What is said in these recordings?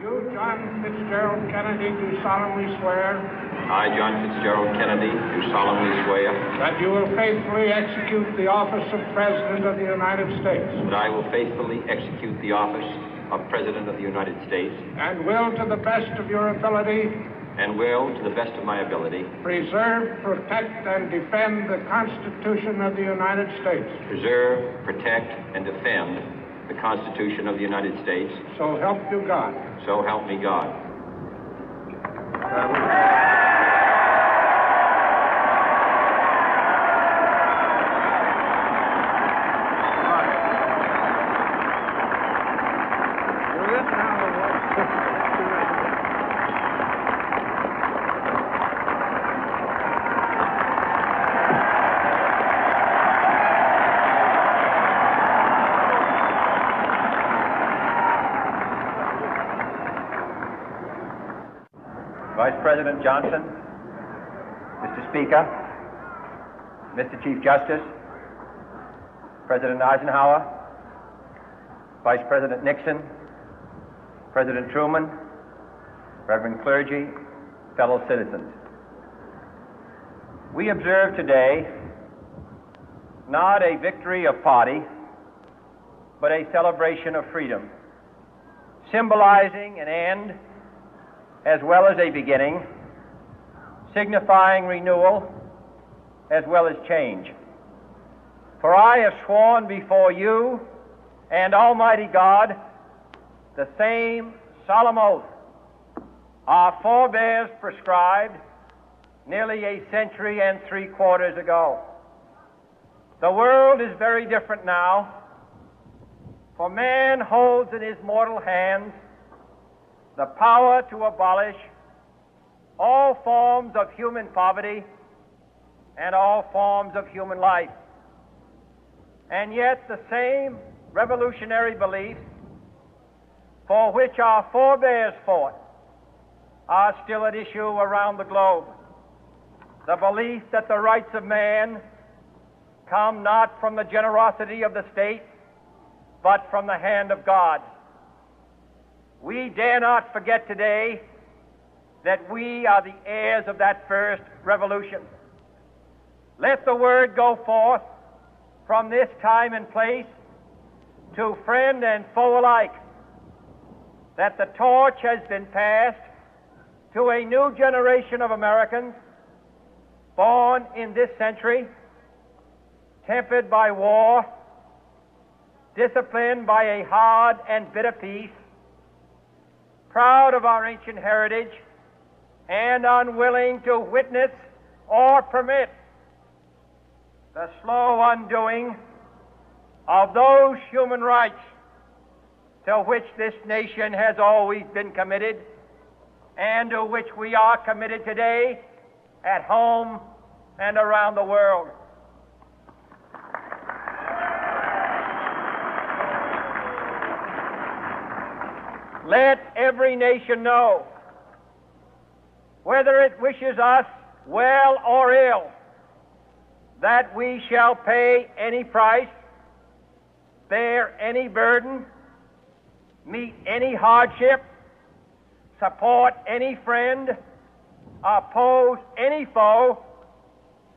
You, John Fitzgerald Kennedy, do solemnly swear. I, John Fitzgerald Kennedy, do solemnly swear. That you will faithfully execute the office of President of the United States. That I will faithfully execute the office of President of the United States. And will, to the best of your ability. And will, to the best of my ability. Preserve, protect, and defend the Constitution of the United States. Preserve, protect, and defend the Constitution of the United States. So help you God. So help me God. Vice President Johnson, Mr. Speaker, Mr. Chief Justice, President Eisenhower, Vice President Nixon, President Truman, Reverend clergy, fellow citizens. We observe today not a victory of party, but a celebration of freedom, symbolizing an end as well as a beginning, signifying renewal as well as change. For I have sworn before you and Almighty God the same solemn oath our forebears prescribed nearly a century and 3/4 ago. The world is very different now, for man holds in his mortal hands the power to abolish all forms of human poverty and all forms of human life. And yet the same revolutionary beliefs for which our forebears fought are still at issue around the globe. The belief that the rights of man come not from the generosity of the state, but from the hand of God. We dare not forget today that we are the heirs of that first revolution. Let the word go forth from this time and place to friend and foe alike that the torch has been passed to a new generation of Americans born in this century, tempered by war, disciplined by a hard and bitter peace, proud of our ancient heritage, and unwilling to witness or permit the slow undoing of those human rights to which this nation has always been committed and to which we are committed today at home and around the world. Let every nation know, whether it wishes us well or ill, that we shall pay any price, bear any burden, meet any hardship, support any friend, oppose any foe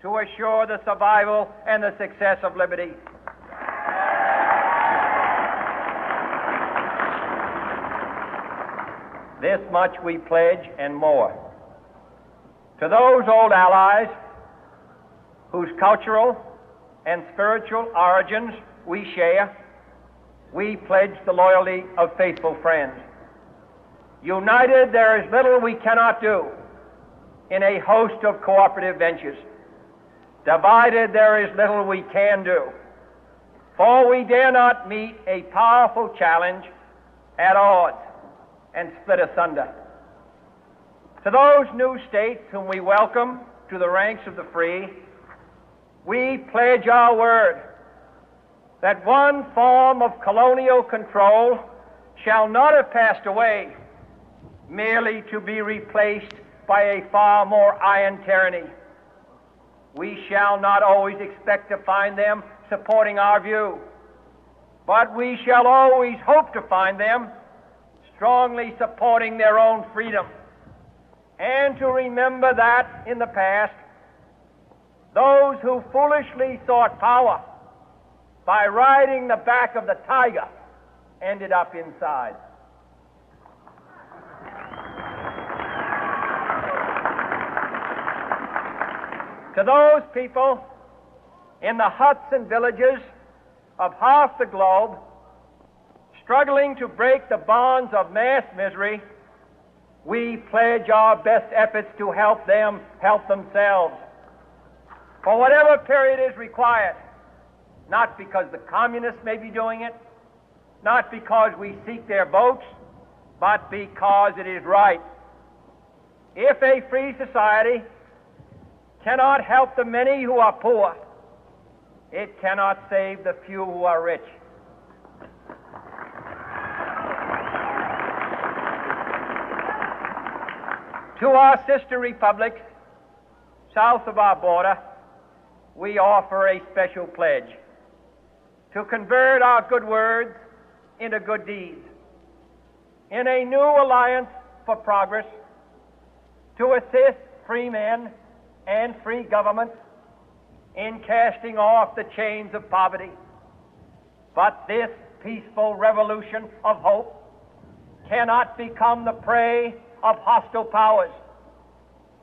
to assure the survival and the success of liberty. This much we pledge and more. To those old allies whose cultural and spiritual origins we share, we pledge the loyalty of faithful friends. United, there is little we cannot do in a host of cooperative ventures. Divided, there is little we can do, for we dare not meet a powerful challenge at odds and split asunder. To those new states whom we welcome to the ranks of the free, we pledge our word that one form of colonial control shall not have passed away merely to be replaced by a far more iron tyranny. We shall not always expect to find them supporting our view, but we shall always hope to find them strongly supporting their own freedom, and to remember that in the past, those who foolishly sought power by riding the back of the tiger ended up inside. To those people in the huts and villages of half the globe struggling to break the bonds of mass misery, we pledge our best efforts to help them help themselves for whatever period is required, not because the communists may be doing it, not because we seek their votes, but because it is right. If a free society cannot help the many who are poor, it cannot save the few who are rich. To our sister republics south of our border, we offer a special pledge to convert our good words into good deeds, in a new alliance for progress, to assist free men and free governments in casting off the chains of poverty. But this peaceful revolution of hope cannot become the prey of hostile powers.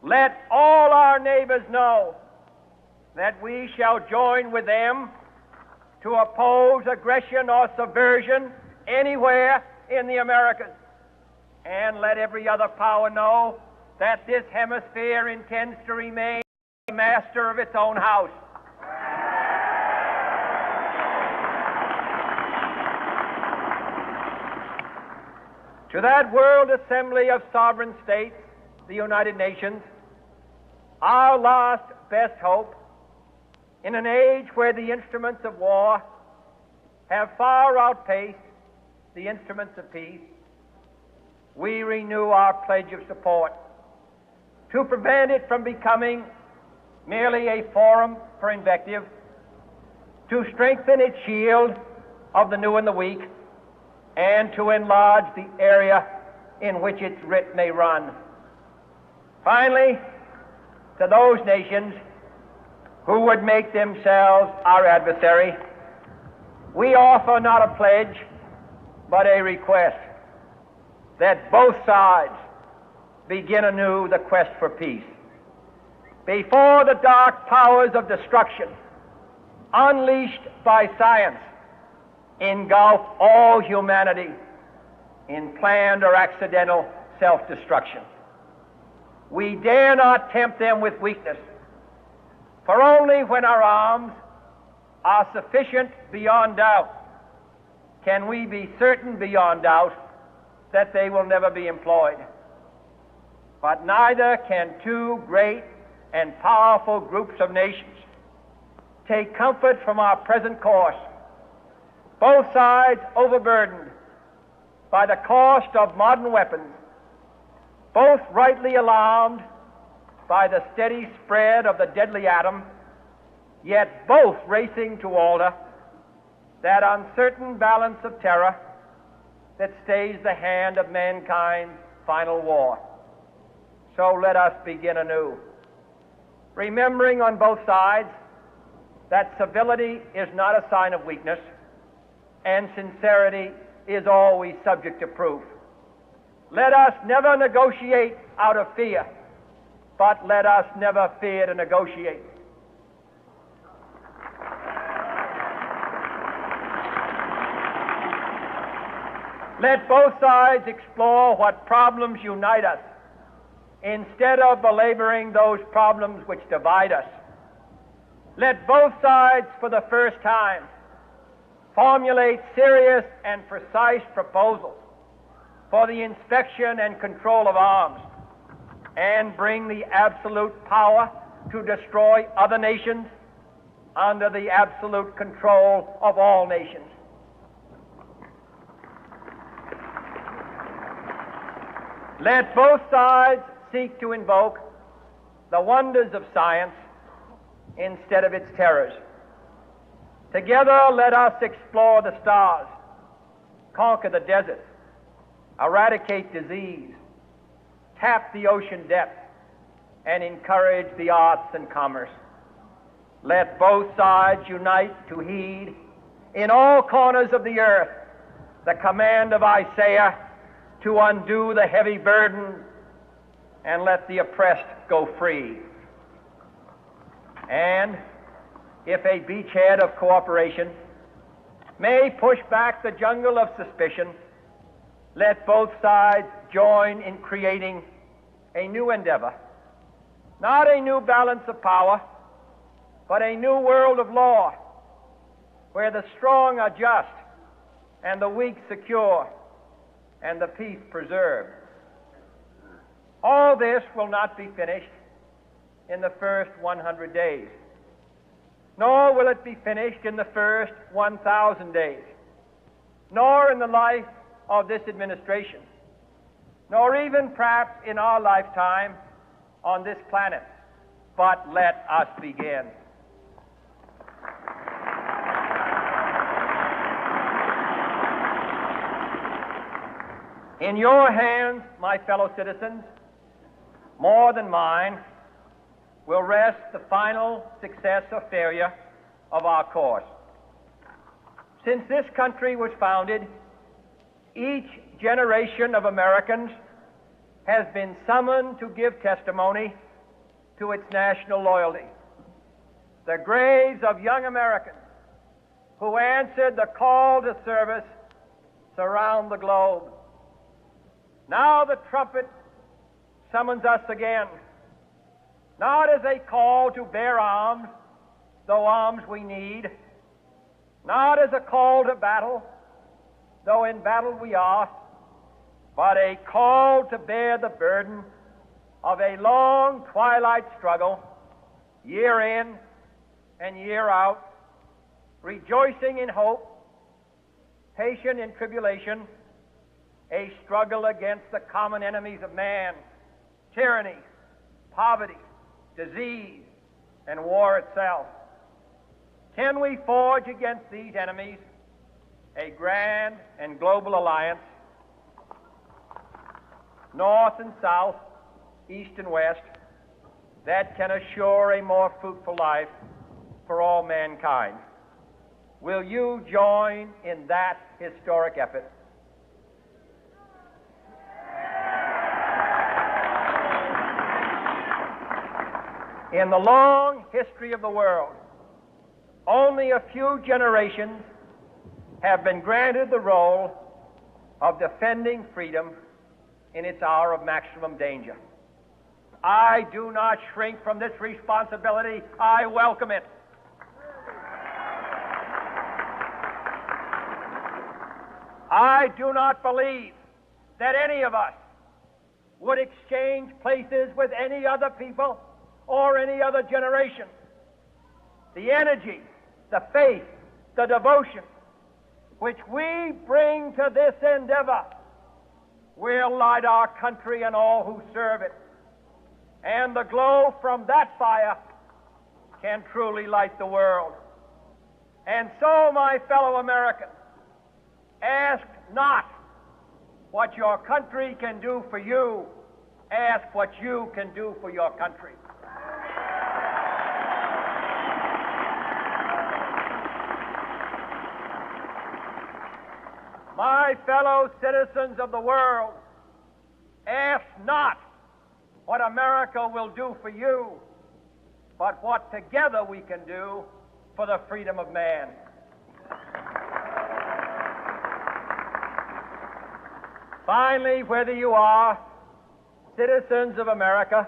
Let all our neighbors know that we shall join with them to oppose aggression or subversion anywhere in the Americas. And let every other power know that this hemisphere intends to remain master of its own house. To that World Assembly of Sovereign States, the United Nations, our last best hope, in an age where the instruments of war have far outpaced the instruments of peace, we renew our pledge of support to prevent it from becoming merely a forum for invective, to strengthen its shield of the new and the weak, and to enlarge the area in which its writ may run. Finally, to those nations who would make themselves our adversary, we offer not a pledge, but a request that both sides begin anew the quest for peace. Before the dark powers of destruction, unleashed by science, engulf all humanity in planned or accidental self-destruction, we dare not tempt them with weakness, for only when our arms are sufficient beyond doubt can we be certain beyond doubt that they will never be employed. But neither can two great and powerful groups of nations take comfort from our present course, both sides overburdened by the cost of modern weapons, both rightly alarmed by the steady spread of the deadly atom, yet both racing to alter that uncertain balance of terror that stays the hand of mankind's final war. So let us begin anew, remembering on both sides that civility is not a sign of weakness, and sincerity is always subject to proof. Let us never negotiate out of fear, but let us never fear to negotiate. Let both sides explore what problems unite us, instead of belaboring those problems which divide us. Let both sides, for the first time, formulate serious and precise proposals for the inspection and control of arms, and bring the absolute power to destroy other nations under the absolute control of all nations. Let both sides seek to invoke the wonders of science instead of its terrors. Together, let us explore the stars, conquer the deserts, eradicate disease, tap the ocean depth, and encourage the arts and commerce. Let both sides unite to heed in all corners of the earth the command of Isaiah to undo the heavy burden and let the oppressed go free. And if a beachhead of cooperation may push back the jungle of suspicion, let both sides join in creating a new endeavor, not a new balance of power, but a new world of law, where the strong are just and the weak secure and the peace preserved. All this will not be finished in the first 100 days, nor will it be finished in the first 1,000 days, nor in the life of this administration, nor even perhaps in our lifetime on this planet. But let us begin. In your hands, my fellow citizens, more than mine, will rest the final success or failure of our course. Since this country was founded, each generation of Americans has been summoned to give testimony to its national loyalty. The graves of young Americans who answered the call to service surround the globe. Now the trumpet summons us again, not as a call to bear arms, though arms we need, not as a call to battle, though in battle we are, but a call to bear the burden of a long twilight struggle, year in and year out, rejoicing in hope, patient in tribulation, a struggle against the common enemies of man, tyranny, poverty, disease, and war itself. Can we forge against these enemies a grand and global alliance, north and south, east and west, that can assure a more fruitful life for all mankind? Will you join in that historic effort? In the long history of the world, only a few generations have been granted the role of defending freedom in its hour of maximum danger. I do not shrink from this responsibility. I welcome it. I do not believe that any of us would exchange places with any other people or any other generation. The energy, the faith, the devotion which we bring to this endeavor will light our country and all who serve it. And the glow from that fire can truly light the world. And so, my fellow Americans, ask not what your country can do for you, ask what you can do for your country. My fellow citizens of the world, ask not what America will do for you, but what together we can do for the freedom of man. Finally, whether you are citizens of America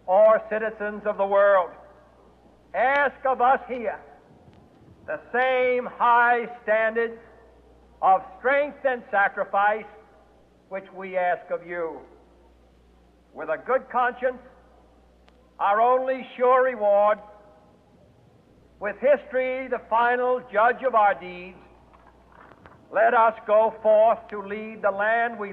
or citizens of the world, ask of us here the same high standards of strength and sacrifice which we ask of you. With a good conscience, our only sure reward, with history the final judge of our deeds, let us go forth to lead the land we